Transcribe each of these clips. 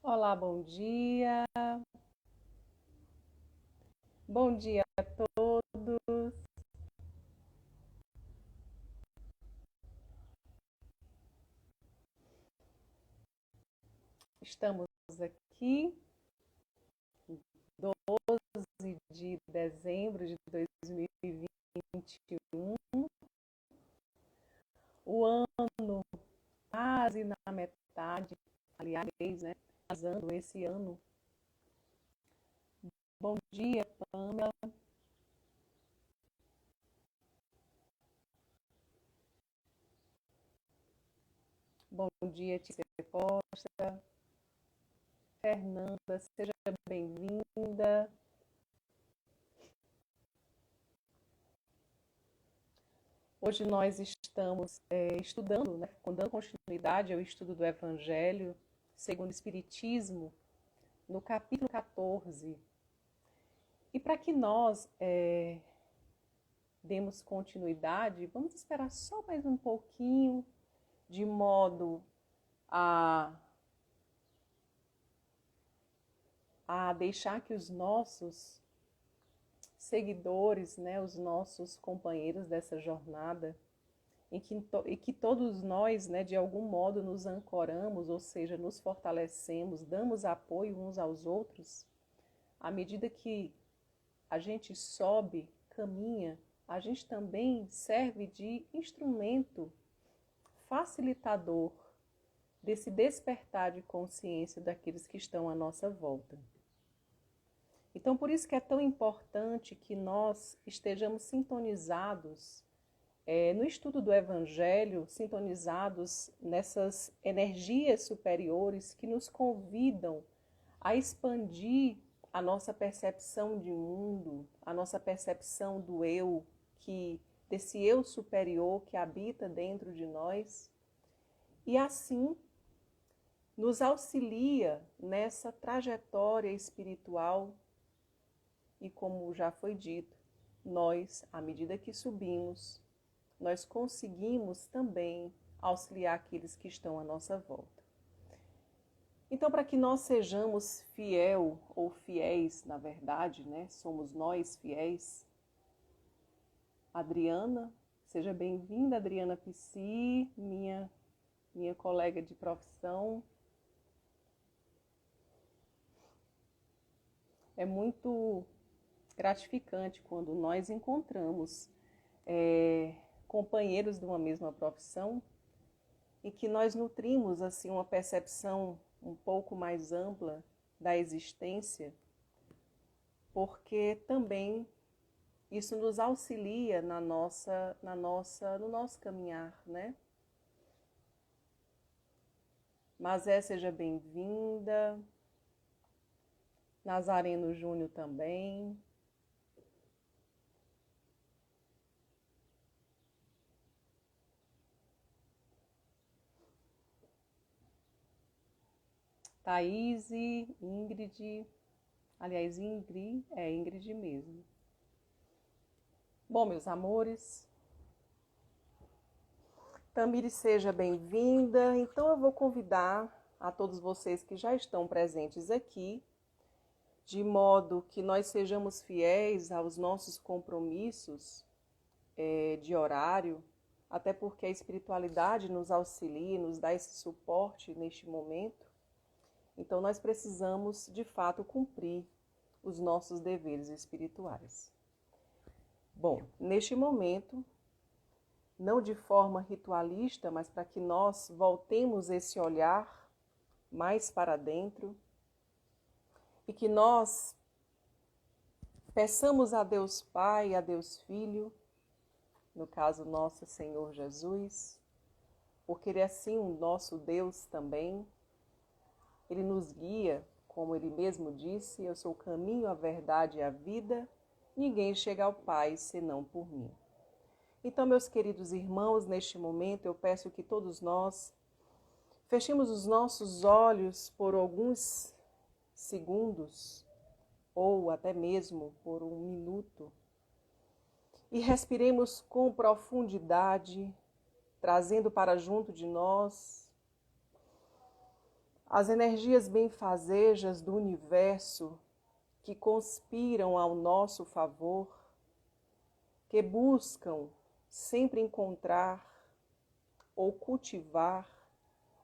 Olá, bom dia. Bom dia a todos. Estamos aqui, 12 de dezembro de 2021. O ano quase na metade, aliás, né? Passando esse ano. Bom dia, Pamela. Bom dia, Tícia Costa. Fernanda, seja bem-vinda. Hoje nós estamos estudando, né, dando continuidade ao estudo do Evangelho segundo o Espiritismo, no capítulo 14. E para que nós demos continuidade, vamos esperar só mais um pouquinho, de modo a, a deixar que os nossos seguidores, né, os nossos companheiros dessa jornada, em que todos nós, né, de algum modo nos ancoramos, ou seja, nos fortalecemos, damos apoio uns aos outros, à medida que a gente sobe, caminha, a gente também serve de instrumento facilitador desse despertar de consciência daqueles que estão à nossa volta. Então, por isso que é tão importante que nós estejamos sintonizados no estudo do Evangelho, sintonizados nessas energias superiores que nos convidam a expandir a nossa percepção de mundo, a nossa percepção do eu, desse eu superior que habita dentro de nós, e assim nos auxilia nessa trajetória espiritual. E como já foi dito, nós, à medida que subimos, nós conseguimos também auxiliar aqueles que estão à nossa volta. Então, para que nós sejamos fiel ou fiéis, na verdade, né? Somos nós fiéis. Adriana, seja bem-vinda, Adriana Pisci, minha colega de profissão. É muito gratificante quando nós encontramos companheiros de uma mesma profissão e que nós nutrimos assim uma percepção um pouco mais ampla da existência, porque também isso nos auxilia no nosso caminhar, né? Mazé, seja bem-vinda. Nazareno Júnior também. Thaís, Ingrid. Aliás, Ingrid mesmo. Bom, meus amores, Tamires, seja bem-vinda. Então eu vou convidar a todos vocês que já estão presentes aqui, de modo que nós sejamos fiéis aos nossos compromissos de horário, até porque a espiritualidade nos auxilia, nos dá esse suporte neste momento. Então nós precisamos, de fato, cumprir os nossos deveres espirituais. Bom, neste momento, não de forma ritualista, mas para que nós voltemos esse olhar mais para dentro e que nós peçamos a Deus Pai, a Deus Filho, no caso nosso Senhor Jesus, porque Ele é assim o nosso Deus também. Ele nos guia, como Ele mesmo disse, eu sou o caminho, a verdade e a vida, ninguém chega ao Pai senão por mim. Então, meus queridos irmãos, neste momento eu peço que todos nós fechemos os nossos olhos por alguns segundos, ou até mesmo por um minuto, e respiremos com profundidade, trazendo para junto de nós As energias benfazejas do universo que conspiram ao nosso favor, que buscam sempre encontrar ou cultivar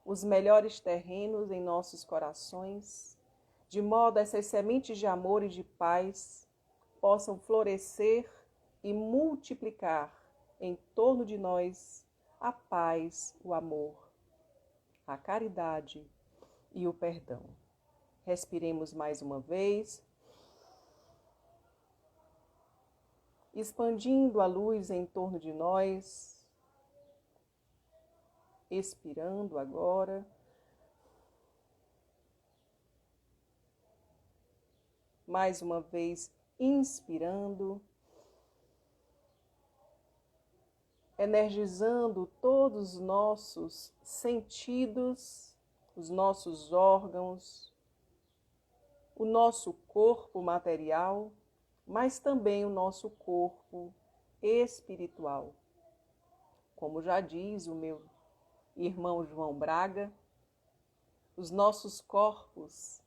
os melhores terrenos em nossos corações, de modo a essas sementes de amor e de paz possam florescer e multiplicar em torno de nós a paz, o amor, a caridade e o perdão. Respiremos mais uma vez, expandindo a luz em torno de nós, expirando agora. Mais uma vez, inspirando, energizando todos os nossos sentidos, os nossos órgãos, o nosso corpo material, mas também o nosso corpo espiritual. Como já diz o meu irmão João Braga, os nossos corpos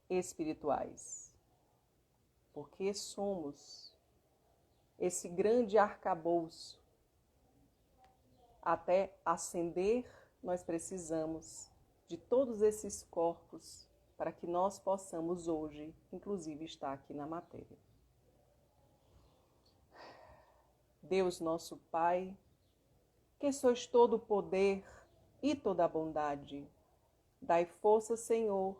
espirituais, porque somos esse grande arcabouço. Até ascender, nós precisamos de todos esses corpos para que nós possamos hoje, inclusive, estar aqui na matéria. Deus nosso Pai, que sois todo o poder e toda a bondade, dai força, Senhor,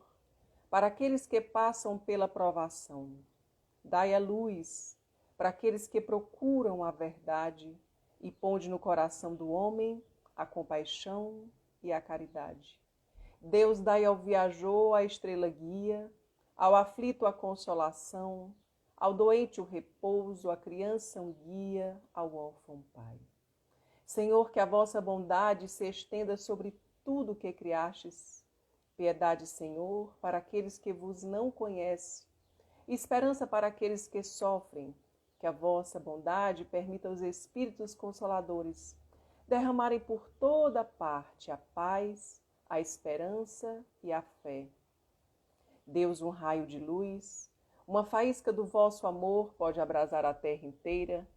para aqueles que passam pela provação. Dai a luz para aqueles que procuram a verdade e ponde no coração do homem a compaixão e a caridade. Deus, dai ao viajor a estrela guia, ao aflito a consolação, ao doente o repouso, à criança um guia, ao órfão pai. Senhor, que a vossa bondade se estenda sobre tudo o que criastes. Piedade, Senhor, para aqueles que vos não conhecem, esperança para aqueles que sofrem. Que a vossa bondade permita aos Espíritos Consoladores derramarem por toda parte a paz, a esperança e a fé. Deus, um raio de luz, uma faísca do vosso amor pode abrasar a terra inteira,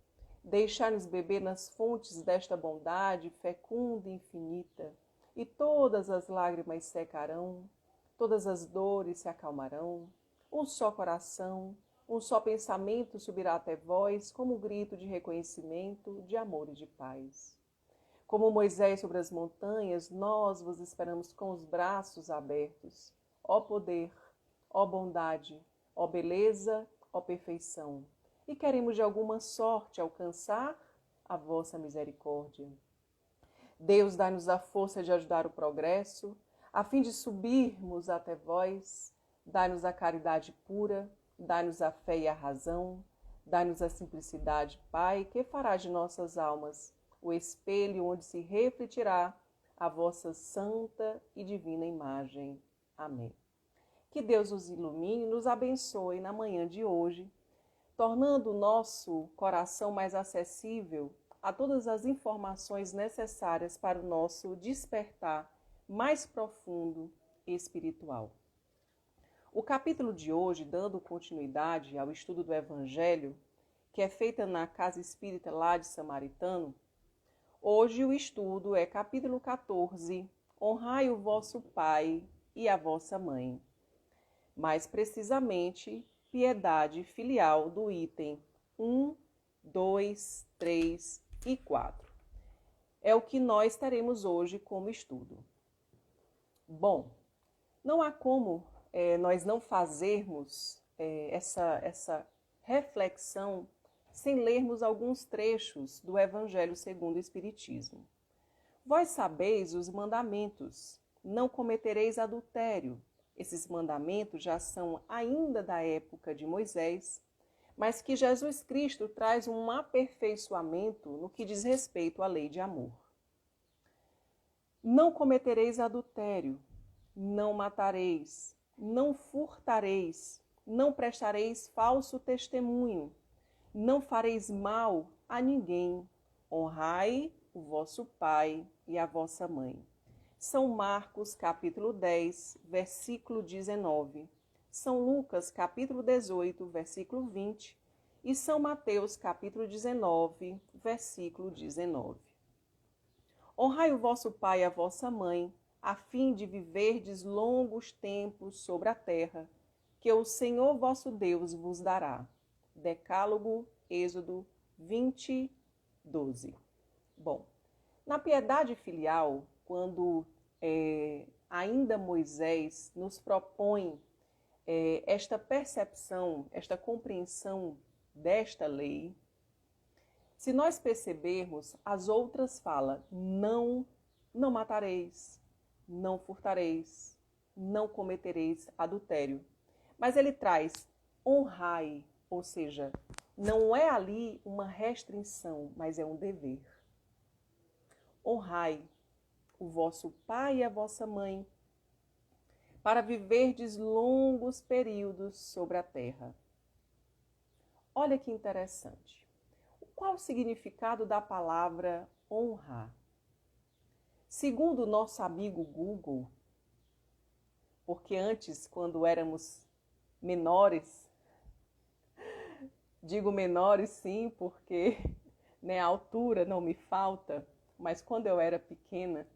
deixar-nos beber nas fontes desta bondade fecunda e infinita, e todas as lágrimas secarão, todas as dores se acalmarão, um só coração, um só pensamento subirá até vós como um grito de reconhecimento, de amor e de paz. Como Moisés sobre as montanhas, nós vos esperamos com os braços abertos. Ó poder, ó bondade, ó beleza, ó perfeição. E queremos de alguma sorte alcançar a vossa misericórdia. Deus, dai-nos a força de ajudar o progresso, a fim de subirmos até vós. Dai-nos a caridade pura, dai-nos a fé e a razão, dai-nos a simplicidade, Pai, que fará de nossas almas o espelho onde se refletirá a vossa santa e divina imagem. Amém. Que Deus nos ilumine e nos abençoe na manhã de hoje, tornando o nosso coração mais acessível a todas as informações necessárias para o nosso despertar mais profundo e espiritual. O capítulo de hoje, dando continuidade ao estudo do Evangelho, que é feita na Casa Espírita lá de Samaritano, hoje o estudo é capítulo 14, honrai o vosso pai e a vossa mãe. Mais precisamente, piedade filial do item 1, 2, 3 e 4. É o que nós teremos hoje como estudo. Bom, não há como nós não fazermos essa reflexão sem lermos alguns trechos do Evangelho segundo o Espiritismo. Vós sabeis os mandamentos, não cometereis adultério. Esses mandamentos já são ainda da época de Moisés, mas que Jesus Cristo traz um aperfeiçoamento no que diz respeito à lei de amor. Não cometereis adultério, não matareis, não furtareis, não prestareis falso testemunho, não fareis mal a ninguém, honrai o vosso pai e a vossa mãe. São Marcos, capítulo 10, versículo 19. São Lucas, capítulo 18, versículo 20. E São Mateus, capítulo 19, versículo 19. Honrai o vosso pai e a vossa mãe, a fim de viverdes longos tempos sobre a terra, que o Senhor vosso Deus vos dará. Decálogo, Êxodo 20, 12. Bom, na piedade filial, quando ainda Moisés nos propõe esta percepção, esta compreensão desta lei, se nós percebermos, as outras falam: não matareis, não furtareis, não cometereis adultério. Mas ele traz honrai, ou seja, não é ali uma restrição, mas é um dever. Honrai o vosso pai e a vossa mãe, para viverdes longos períodos sobre a terra. Olha que interessante. Qual o significado da palavra honrar? Segundo o nosso amigo Google, porque antes, quando éramos menores, digo menores sim, porque a altura não me falta, mas quando eu era pequena,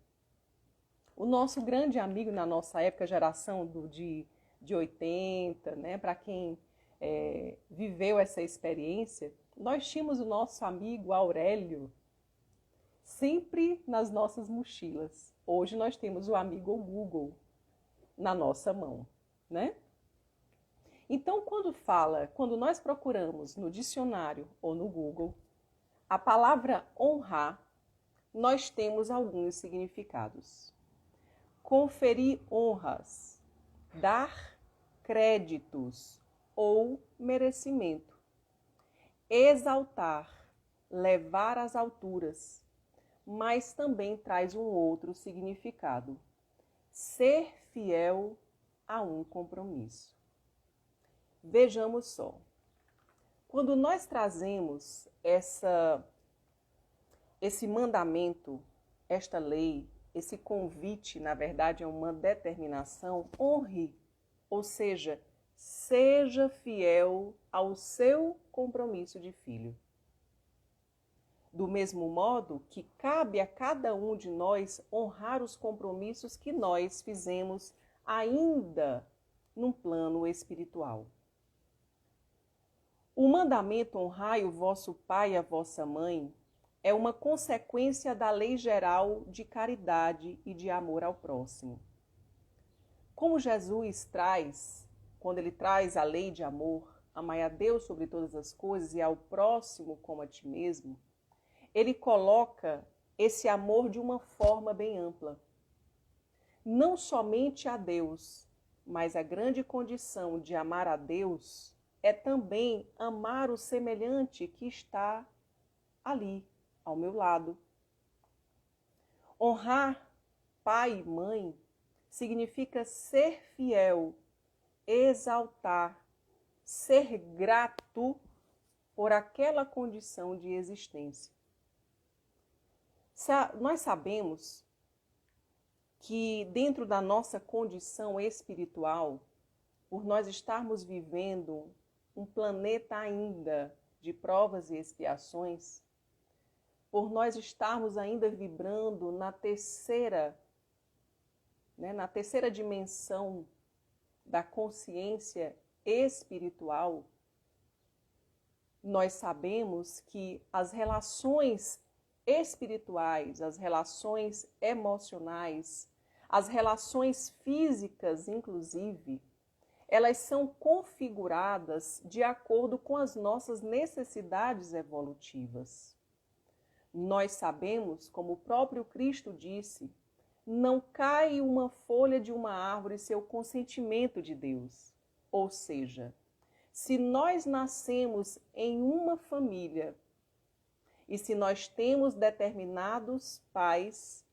o nosso grande amigo na nossa época, geração de 80, para quem viveu essa experiência, nós tínhamos o nosso amigo Aurélio sempre nas nossas mochilas. Hoje nós temos o amigo Google na nossa mão, Então, quando nós procuramos no dicionário ou no Google, a palavra honrar, nós temos alguns significados. Conferir honras, dar créditos ou merecimento, exaltar, levar às alturas, mas também traz um outro significado: ser fiel a um compromisso. Vejamos só, quando nós trazemos esse mandamento, esta lei, esse convite, na verdade, é uma determinação: honre, ou seja, seja fiel ao seu compromisso de filho. Do mesmo modo que cabe a cada um de nós honrar os compromissos que nós fizemos ainda num plano espiritual. O mandamento honrai o vosso pai e a vossa mãe é uma consequência da lei geral de caridade e de amor ao próximo. Como Jesus traz, quando ele traz a lei de amor, amai a Deus sobre todas as coisas e ao próximo como a ti mesmo, ele coloca esse amor de uma forma bem ampla. Não somente a Deus, mas a grande condição de amar a Deus é também amar o semelhante que está ali, ao meu lado. Honrar pai e mãe significa ser fiel, exaltar, ser grato por aquela condição de existência. Nós sabemos que dentro da nossa condição espiritual, por nós estarmos vivendo um planeta ainda de provas e expiações, por nós estarmos ainda vibrando na terceira dimensão da consciência espiritual, nós sabemos que as relações espirituais, as relações emocionais, as relações físicas, inclusive, elas são configuradas de acordo com as nossas necessidades evolutivas. Nós sabemos, como o próprio Cristo disse, não cai uma folha de uma árvore sem o consentimento de Deus. Ou seja, se nós nascemos em uma família e se nós temos determinados pais,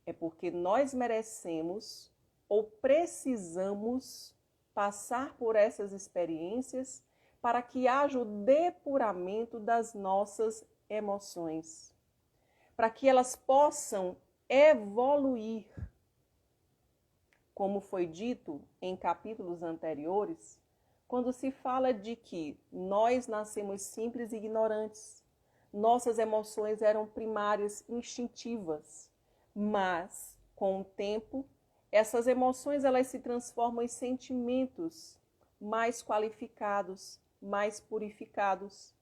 é porque nós merecemos ou precisamos passar por essas experiências para que haja o depuramento das nossas emoções, para que elas possam evoluir como foi dito em capítulos anteriores, quando se fala de que nós nascemos simples e ignorantes, nossas emoções eram primárias, instintivas, mas com o tempo, essas emoções elas se transformam em sentimentos mais qualificados, mais purificados.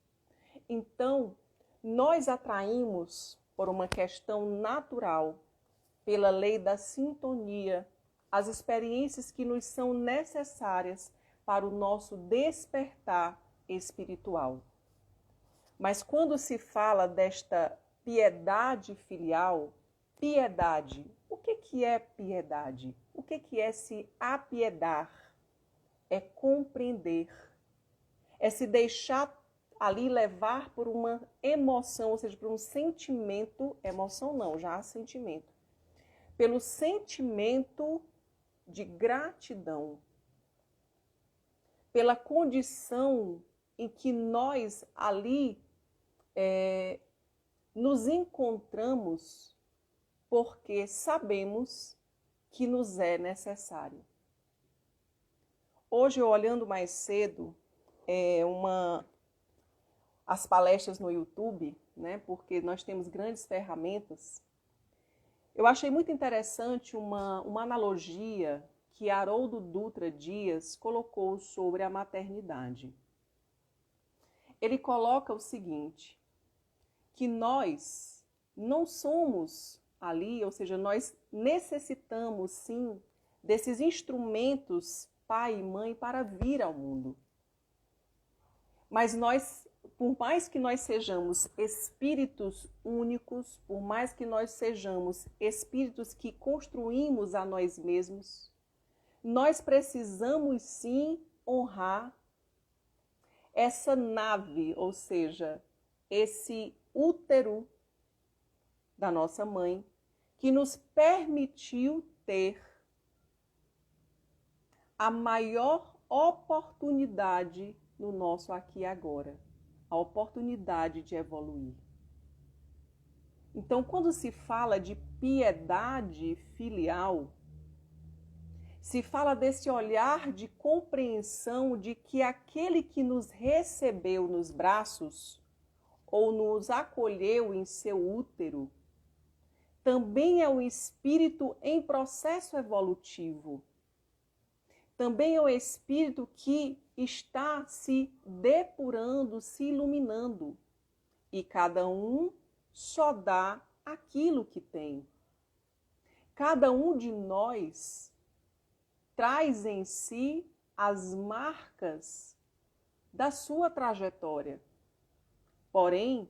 Então, nós atraímos, por uma questão natural, pela lei da sintonia, as experiências que nos são necessárias para o nosso despertar espiritual. Mas quando se fala desta piedade filial, piedade, o que é piedade? O que é se apiedar? É compreender, é se deixar ali levar por uma emoção, ou seja, por um sentimento, emoção não, já há sentimento, pelo sentimento de gratidão, pela condição em que nós ali nos encontramos porque sabemos que nos é necessário. Hoje, olhando mais cedo, as palestras no YouTube, né, porque nós temos grandes ferramentas, eu achei muito interessante uma analogia que Haroldo Dutra Dias colocou sobre a maternidade. Ele coloca o seguinte, que nós não somos ali, ou seja, nós necessitamos sim desses instrumentos pai e mãe para vir ao mundo. Mas nós, por mais que nós sejamos espíritos únicos, por mais que nós sejamos espíritos que construímos a nós mesmos, nós precisamos sim honrar essa nave, ou seja, esse útero da nossa mãe, que nos permitiu ter a maior oportunidade no nosso aqui e agora, a oportunidade de evoluir. Então, quando se fala de piedade filial, se fala desse olhar de compreensão de que aquele que nos recebeu nos braços ou nos acolheu em seu útero, também é um espírito em processo evolutivo. Também é um espírito que está se depurando, se iluminando. E cada um só dá aquilo que tem. Cada um de nós traz em si as marcas da sua trajetória. Porém,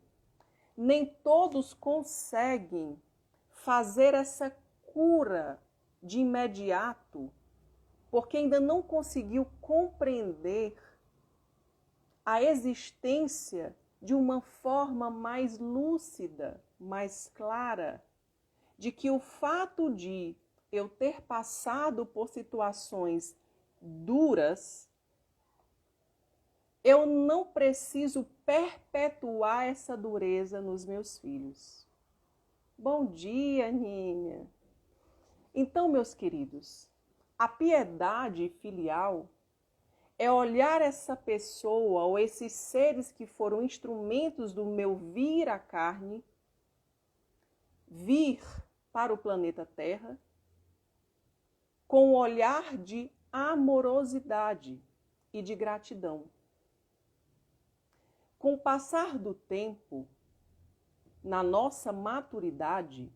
nem todos conseguem fazer essa cura de imediato, porque ainda não conseguiu compreender a existência de uma forma mais lúcida, mais clara, de que o fato de eu ter passado por situações duras, eu não preciso perpetuar essa dureza nos meus filhos. Bom dia, Ninha. Então, meus queridos, a piedade filial é olhar essa pessoa ou esses seres que foram instrumentos do meu vir à carne, vir para o planeta Terra, com um olhar de amorosidade e de gratidão. Com o passar do tempo, na nossa maturidade,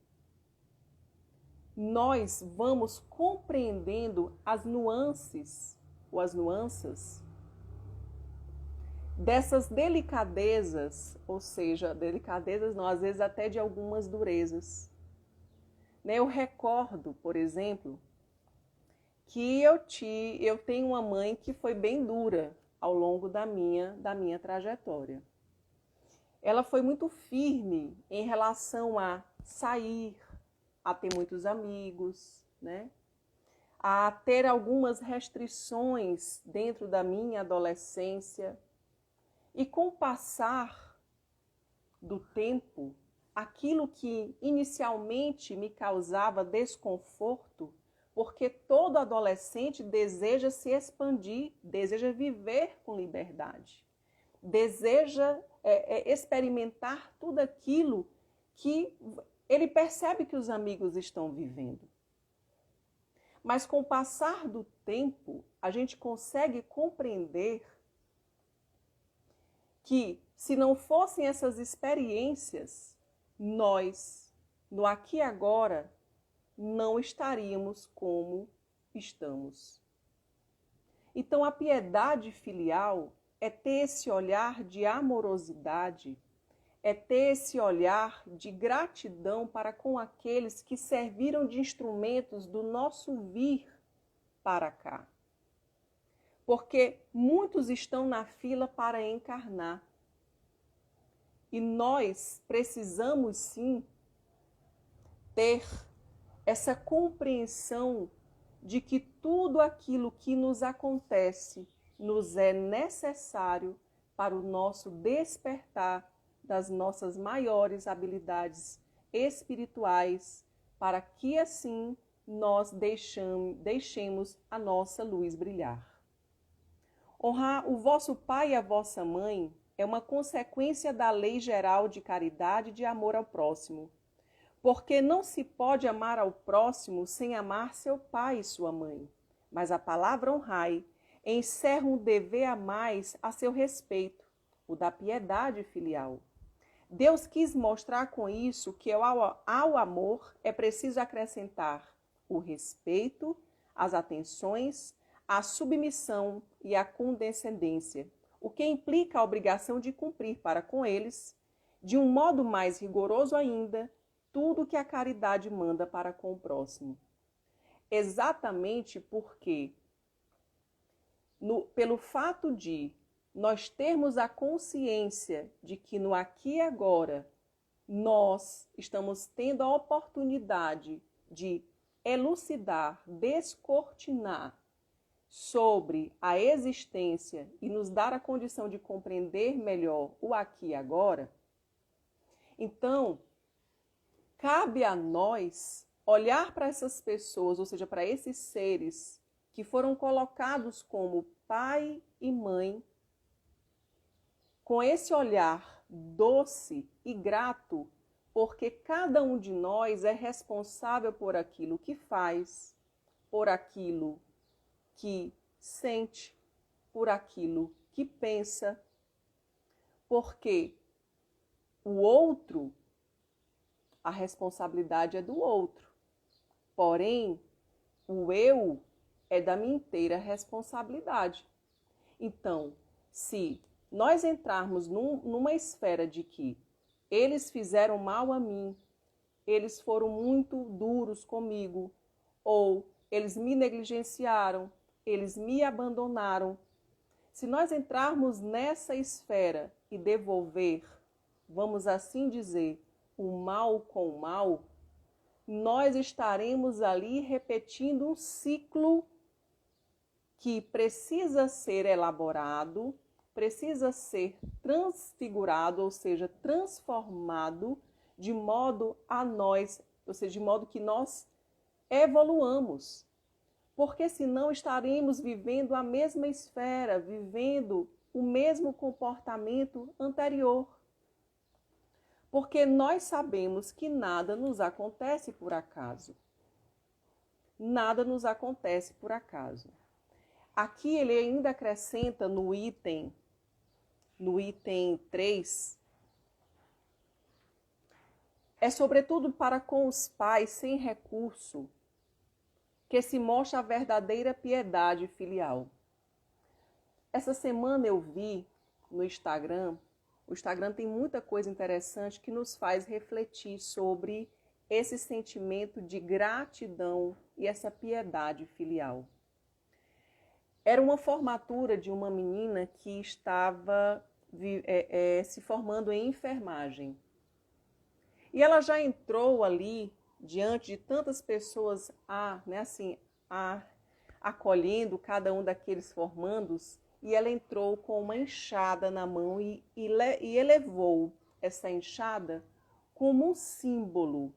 nós vamos compreendendo as nuances ou as nuances dessas delicadezas, ou seja, delicadezas não, às vezes até de algumas durezas. Eu recordo, por exemplo, que eu tenho uma mãe que foi bem dura ao longo da minha trajetória. Ela foi muito firme em relação a sair, a ter muitos amigos, né? A ter algumas restrições dentro da minha adolescência. E com o passar do tempo, aquilo que inicialmente me causava desconforto porque todo adolescente deseja se expandir, deseja viver com liberdade, deseja experimentar tudo aquilo que ele percebe que os amigos estão vivendo. Mas com o passar do tempo, a gente consegue compreender que, se não fossem essas experiências, nós, no aqui e agora, não estaríamos como estamos. Então, a piedade filial é ter esse olhar de amorosidade, é ter esse olhar de gratidão para com aqueles que serviram de instrumentos do nosso vir para cá. Porque muitos estão na fila para encarnar. E nós precisamos sim ter essa compreensão de que tudo aquilo que nos acontece nos é necessário para o nosso despertar das nossas maiores habilidades espirituais, para que assim nós deixemos a nossa luz brilhar. Honrar o vosso pai e a vossa mãe é uma consequência da lei geral de caridade e de amor ao próximo, porque não se pode amar ao próximo sem amar seu pai e sua mãe. Mas a palavra honrai encerra um dever a mais a seu respeito, o da piedade filial. Deus quis mostrar com isso que ao amor é preciso acrescentar o respeito, as atenções, a submissão e a condescendência, o que implica a obrigação de cumprir para com eles, de um modo mais rigoroso ainda, tudo que a caridade manda para com o próximo. Exatamente porque, pelo fato de nós termos a consciência de que no aqui e agora nós estamos tendo a oportunidade de elucidar, descortinar sobre a existência e nos dar a condição de compreender melhor o aqui e agora, então cabe a nós olhar para essas pessoas, ou seja, para esses seres que foram colocados como pai e mãe, com esse olhar doce e grato, porque cada um de nós é responsável por aquilo que faz, por aquilo que sente, por aquilo que pensa, porque o outro, a responsabilidade é do outro, porém, o eu é da minha inteira responsabilidade. Então, se nós entrarmos numa esfera de que eles fizeram mal a mim, eles foram muito duros comigo, ou eles me negligenciaram, eles me abandonaram. Se nós entrarmos nessa esfera e devolver, vamos assim dizer, o mal com o mal, nós estaremos ali repetindo um ciclo que precisa ser elaborado, precisa ser transfigurado, ou seja, transformado de modo a nós, ou seja, de modo que nós evoluamos. Porque senão estaremos vivendo a mesma esfera, vivendo o mesmo comportamento anterior. Porque nós sabemos que nada nos acontece por acaso. Nada nos acontece por acaso. Aqui ele ainda acrescenta no item 3, é sobretudo para com os pais sem recurso que se mostra a verdadeira piedade filial. Essa semana eu vi no Instagram, o Instagram tem muita coisa interessante que nos faz refletir sobre esse sentimento de gratidão e essa piedade filial. Era uma formatura de uma menina que estava se formando em enfermagem. E ela já entrou ali, diante de tantas pessoas acolhendo cada um daqueles formandos, e ela entrou com uma enxada na mão e elevou essa enxada como um símbolo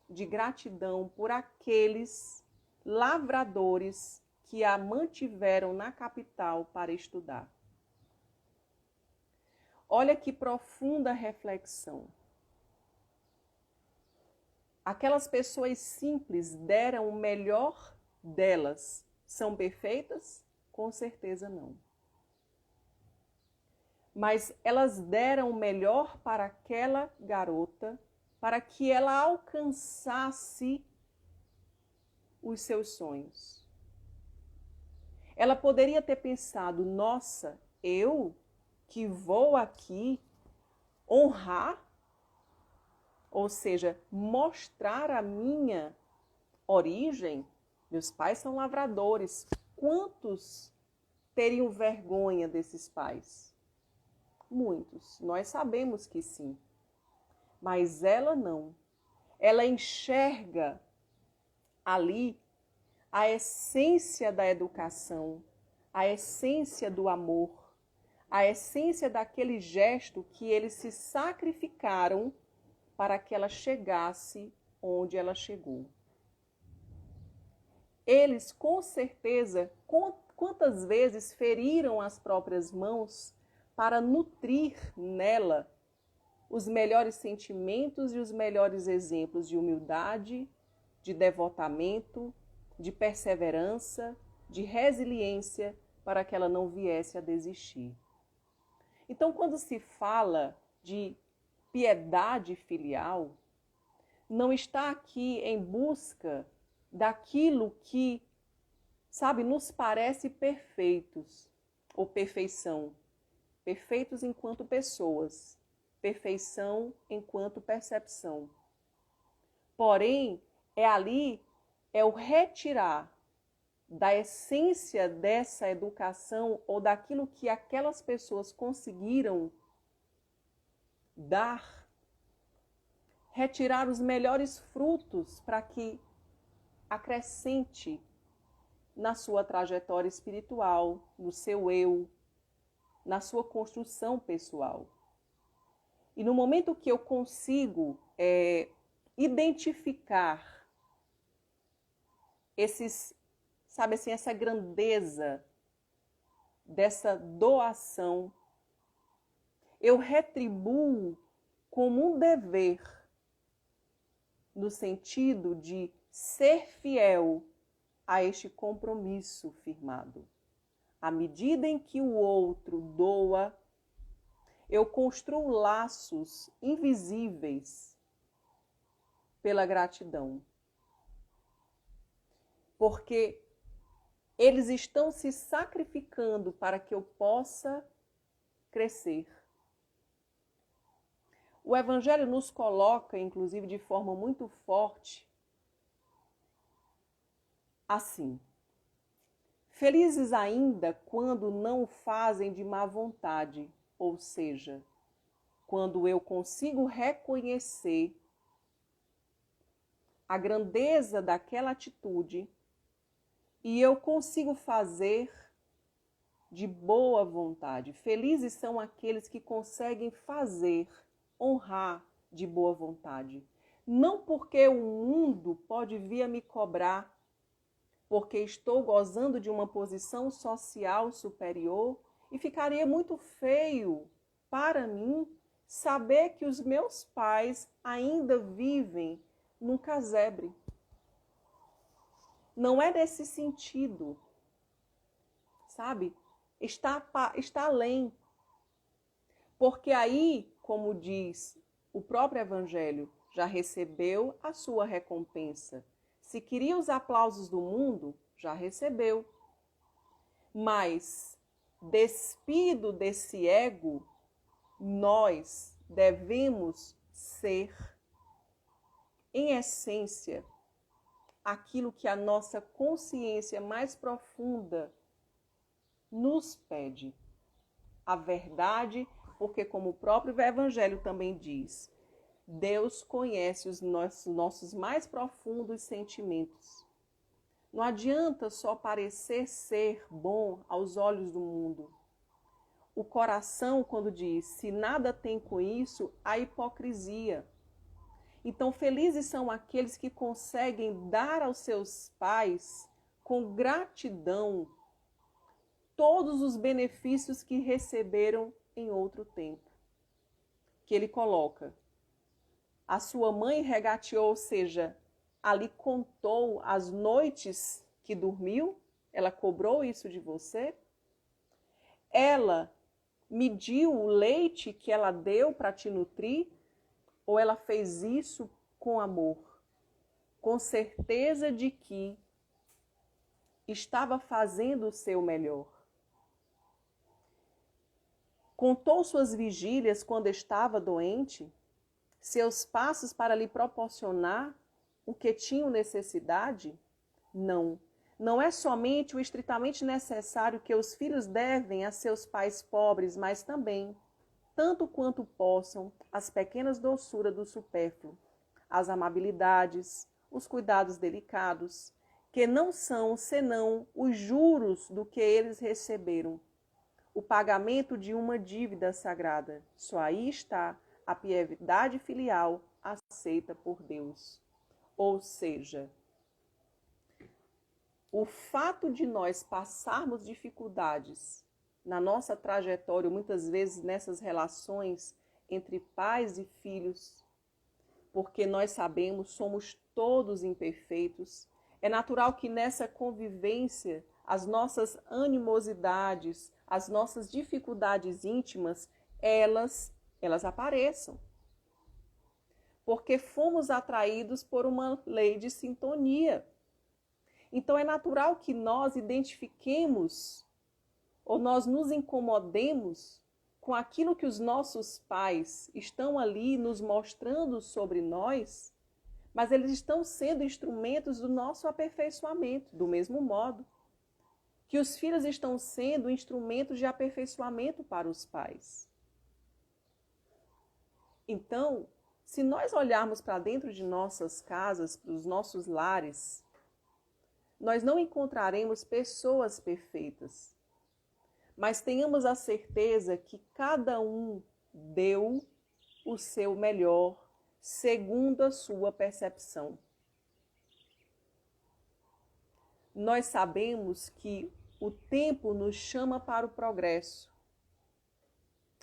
de gratidão por aqueles lavradores que a mantiveram na capital para estudar. Olha que profunda reflexão. Aquelas pessoas simples deram o melhor delas. São perfeitas? Com certeza não. Mas elas deram o melhor para aquela garota, para que ela alcançasse os seus sonhos. Ela poderia ter pensado, nossa, eu que vou aqui honrar, ou seja, mostrar a minha origem. Meus pais são lavradores. Quantos teriam vergonha desses pais? Muitos. Nós sabemos que sim. Mas ela não. Ela enxerga ali a essência da educação, a essência do amor, a essência daquele gesto que eles se sacrificaram para que ela chegasse onde ela chegou. Eles, com certeza, quantas vezes feriram as próprias mãos para nutrir nela os melhores sentimentos e os melhores exemplos de humildade, de devotamento, de perseverança, de resiliência, para que ela não viesse a desistir. Então, quando se fala de piedade filial, não está aqui em busca daquilo que, sabe, nos parece perfeitos, ou perfeição. Perfeitos enquanto pessoas, perfeição enquanto percepção. Porém, é o retirar da essência dessa educação ou daquilo que aquelas pessoas conseguiram dar, retirar os melhores frutos para que acrescente na sua trajetória espiritual, no seu eu, na sua construção pessoal. E no momento que eu consigo identificar sabe assim, essa grandeza dessa doação, eu retribuo como um dever, no sentido de ser fiel a este compromisso firmado. À medida em que o outro doa, eu construo laços invisíveis pela gratidão. Porque eles estão se sacrificando para que eu possa crescer. O Evangelho nos coloca, inclusive, de forma muito forte, assim: felizes ainda quando não o fazem de má vontade, ou seja, quando eu consigo reconhecer a grandeza daquela atitude e eu consigo fazer de boa vontade. Felizes são aqueles que conseguem fazer, honrar de boa vontade. Não porque o mundo pode vir a me cobrar, porque estou gozando de uma posição social superior, e ficaria muito feio para mim saber que os meus pais ainda vivem num casebre. Não é nesse sentido, sabe? Está além. Porque aí, como diz o próprio Evangelho, já recebeu a sua recompensa. Se queria os aplausos do mundo, já recebeu. Mas, despido desse ego, nós devemos ser, em essência, aquilo que a nossa consciência mais profunda nos pede. A verdade, porque como o próprio Evangelho também diz, Deus conhece os nossos mais profundos sentimentos. Não adianta só parecer ser bom aos olhos do mundo. O coração, quando diz, se nada tem com isso, há hipocrisia. Então, felizes são aqueles que conseguem dar aos seus pais, com gratidão, todos os benefícios que receberam em outro tempo. Que ele coloca: a sua mãe regateou, ou seja, ali contou as noites que dormiu, ela cobrou isso de você. Ela mediu o leite que ela deu para te nutrir, ou ela fez isso com amor, com certeza de que estava fazendo o seu melhor. Contou suas vigílias quando estava doente, seus passos para lhe proporcionar o que tinham necessidade? Não. Não é somente o estritamente necessário que os filhos devem a seus pais pobres, mas também, tanto quanto possam, as pequenas doçuras do supérfluo, as amabilidades, os cuidados delicados, que não são senão os juros do que eles receberam, o pagamento de uma dívida sagrada. Só aí está a piedade filial aceita por Deus. Ou seja, o fato de nós passarmos dificuldades na nossa trajetória, muitas vezes nessas relações entre pais e filhos, porque nós sabemos, somos todos imperfeitos, é natural que nessa convivência as nossas animosidades, as nossas dificuldades íntimas, elas apareçam. Porque fomos atraídos por uma lei de sintonia. Então é natural que nós identifiquemos ou nós nos incomodemos com aquilo que os nossos pais estão ali nos mostrando sobre nós, mas eles estão sendo instrumentos do nosso aperfeiçoamento, do mesmo modo que os filhos estão sendo instrumentos de aperfeiçoamento para os pais. Então, se nós olharmos para dentro de nossas casas, para os nossos lares, nós não encontraremos pessoas perfeitas, mas tenhamos a certeza que cada um deu o seu melhor, segundo a sua percepção. Nós sabemos que o tempo nos chama para o progresso,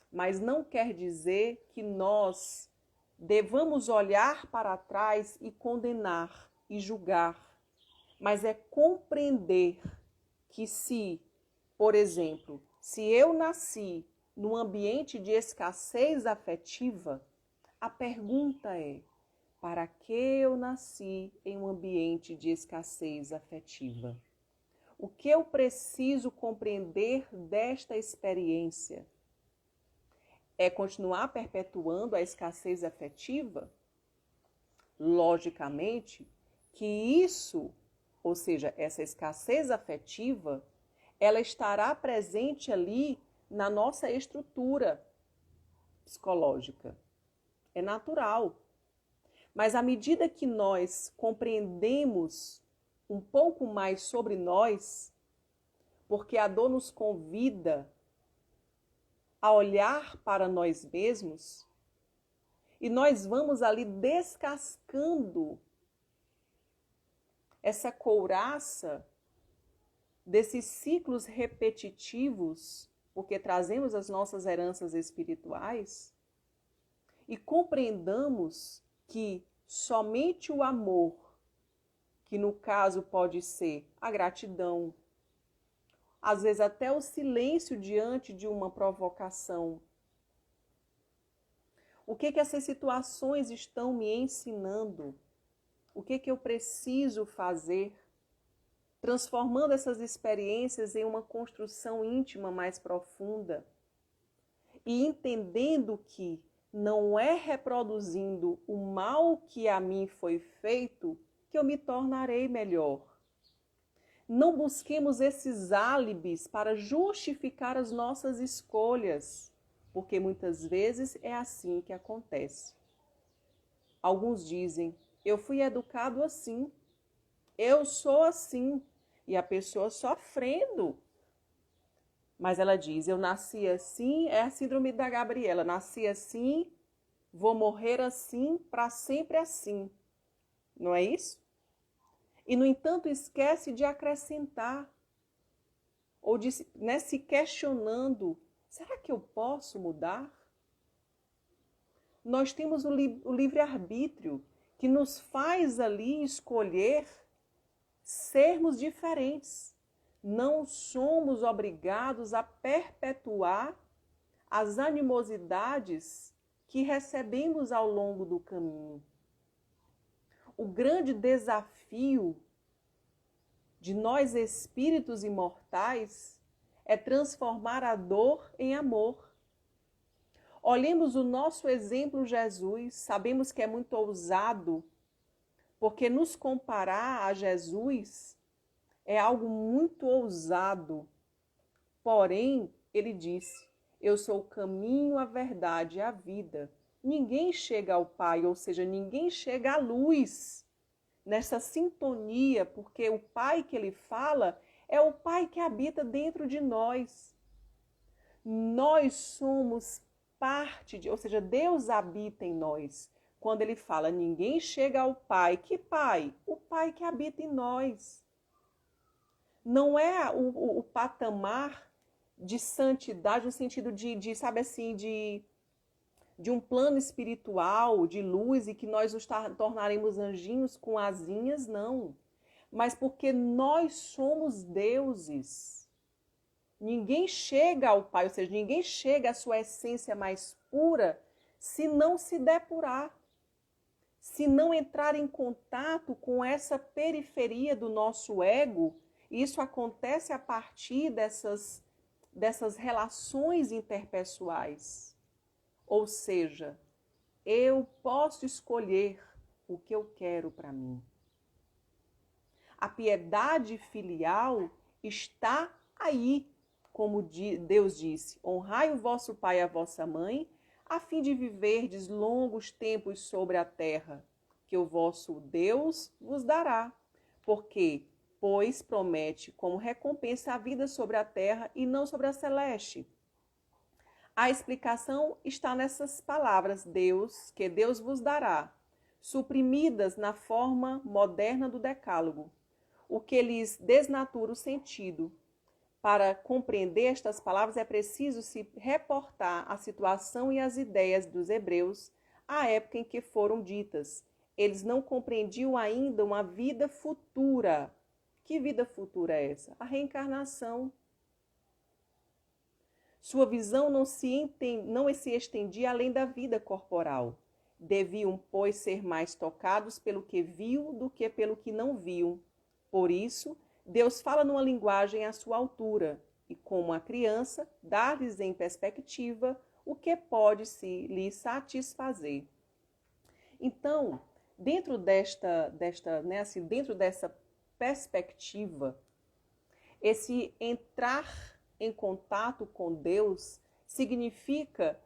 mas não quer dizer que nós devamos olhar para trás e condenar e julgar, mas é compreender que se, por exemplo, se eu nasci num ambiente de escassez afetiva, a pergunta é: para que eu nasci em um ambiente de escassez afetiva? O que eu preciso compreender desta experiência? É continuar perpetuando a escassez afetiva? Logicamente que isso, ou seja, essa escassez afetiva, ela estará presente ali na nossa estrutura psicológica. É natural. Mas à medida que nós compreendemos um pouco mais sobre nós, porque a dor nos convida a olhar para nós mesmos, e nós vamos ali descascando essa couraça desses ciclos repetitivos, porque trazemos as nossas heranças espirituais, e compreendamos que somente o amor, que no caso pode ser a gratidão, às vezes até o silêncio diante de uma provocação. O que essas situações estão me ensinando? O que eu preciso fazer? Transformando essas experiências em uma construção íntima mais profunda. E entendendo que não é reproduzindo o mal que a mim foi feito que eu me tornarei melhor. Não busquemos esses álibis para justificar as nossas escolhas, porque muitas vezes é assim que acontece. Alguns dizem: eu fui educado assim, eu sou assim, e a pessoa sofrendo. Mas ela diz: eu nasci assim, é a síndrome da Gabriela, nasci assim Vou morrer assim, para sempre assim. Não é isso? E, no entanto, esquece de acrescentar, ou de, né, se questionando, será que eu posso mudar? Nós temos o livre-arbítrio que nos faz ali escolher sermos diferentes. Não somos obrigados a perpetuar as animosidades que recebemos ao longo do caminho. O grande desafio de nós espíritos imortais é transformar a dor em amor. Olhemos o nosso exemplo Jesus, sabemos que é muito ousado, porque nos comparar a Jesus é algo muito ousado. Porém, ele disse, eu sou o caminho, a verdade e a vida. Ninguém chega ao Pai, ou seja, ninguém chega à luz nessa sintonia, porque o Pai que ele fala é o Pai que habita dentro de nós. Nós somos parte de, ou seja, Deus habita em nós. Quando ele fala, ninguém chega ao Pai. Que Pai? O Pai que habita em nós. Não é o patamar de santidade, no sentido de sabe assim, de um plano espiritual, de luz, e que nós nos tornaremos anjinhos com asinhas, não. Mas porque nós somos deuses. Ninguém chega ao Pai, ou seja, ninguém chega à sua essência mais pura se não se depurar, se não entrar em contato com essa periferia do nosso ego. Isso acontece a partir dessas relações interpessoais. Ou seja, eu posso escolher o que eu quero para mim. A piedade filial está aí, como Deus disse, honrai o vosso pai e a vossa mãe, a fim de viverdes longos tempos sobre a terra, que o vosso Deus vos dará. Porque, pois, promete como recompensa a vida sobre a terra e não sobre a celeste. A explicação está nessas palavras, Deus, que Deus vos dará, suprimidas na forma moderna do decálogo, o que lhes desnatura o sentido. Para compreender estas palavras é preciso se reportar a situação e as ideias dos hebreus à época em que foram ditas. Eles não compreendiam ainda uma vida futura. Que vida futura é essa? A reencarnação. Sua visão não se estendia além da vida corporal. Deviam, pois, ser mais tocados pelo que viu do que pelo que não viu. Por isso, Deus fala numa linguagem à sua altura e, como a criança, dar-lhes em perspectiva o que pode se lhe satisfazer. Então, dentro desta perspectiva, esse entrar em contato com Deus significa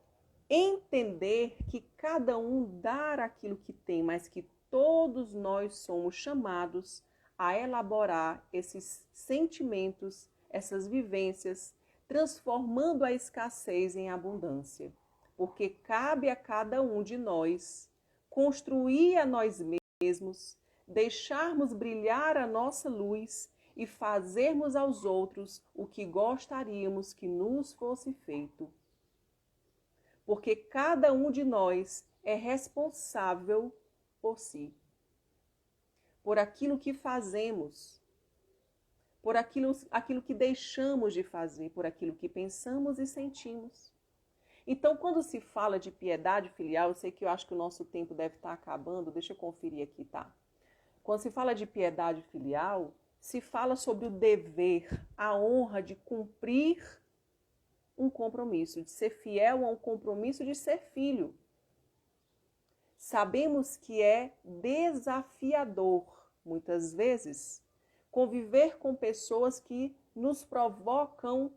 entender que cada um dá aquilo que tem, mas que todos nós somos chamados a elaborar esses sentimentos, essas vivências, transformando a escassez em abundância. Porque cabe a cada um de nós construir a nós mesmos, deixarmos brilhar a nossa luz e fazermos aos outros o que gostaríamos que nos fosse feito. Porque cada um de nós é responsável por si, por aquilo que fazemos, por aquilo que deixamos de fazer, por aquilo que pensamos e sentimos. Então, quando se fala de piedade filial, eu sei que eu acho que o nosso tempo deve estar acabando, deixa eu conferir aqui, tá? Quando se fala de piedade filial, se fala sobre o dever, a honra de cumprir um compromisso, de ser fiel a um compromisso de ser filho. Sabemos que é desafiador, muitas vezes, conviver com pessoas que nos provocam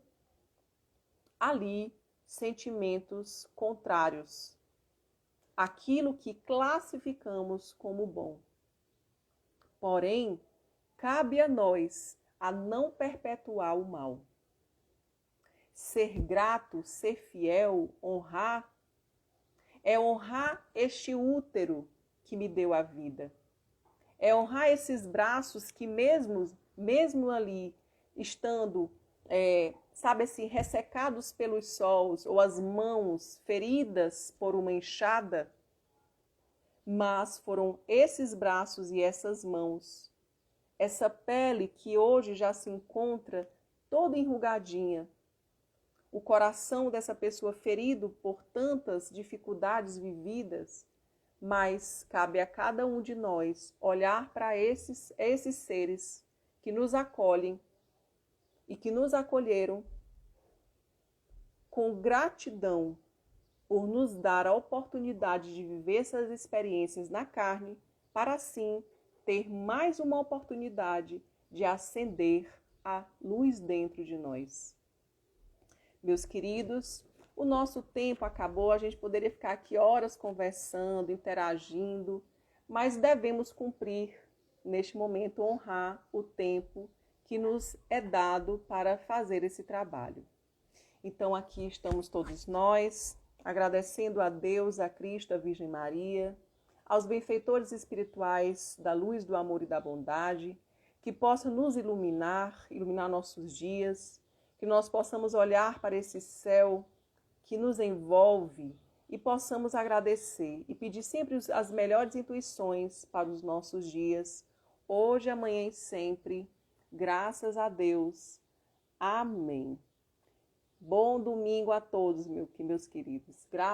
ali sentimentos contrários àquilo que classificamos como bom. Porém, cabe a nós a não perpetuar o mal. Ser grato, ser fiel, honrar, É honrar este útero que me deu a vida. É honrar esses braços que mesmo ali, estando, sabe assim, ressecados pelos sols, ou as mãos feridas por uma enxada, mas foram esses braços e essas mãos, essa pele que hoje já se encontra toda enrugadinha, o coração dessa pessoa ferido por tantas dificuldades vividas, mas cabe a cada um de nós olhar para esses seres que nos acolhem e que nos acolheram com gratidão por nos dar a oportunidade de viver essas experiências na carne, para assim ter mais uma oportunidade de acender a luz dentro de nós. Meus queridos, o nosso tempo acabou, a gente poderia ficar aqui horas conversando, interagindo, mas devemos cumprir, neste momento, honrar o tempo que nos é dado para fazer esse trabalho. Então, aqui estamos todos nós, agradecendo a Deus, a Cristo, a Virgem Maria, aos benfeitores espirituais da luz, do amor e da bondade, que possam nos iluminar nossos dias, que nós possamos olhar para esse céu que nos envolve e possamos agradecer e pedir sempre as melhores intuições para os nossos dias, hoje, amanhã e sempre. Graças a Deus. Amém. Bom domingo a todos, meus queridos. Graças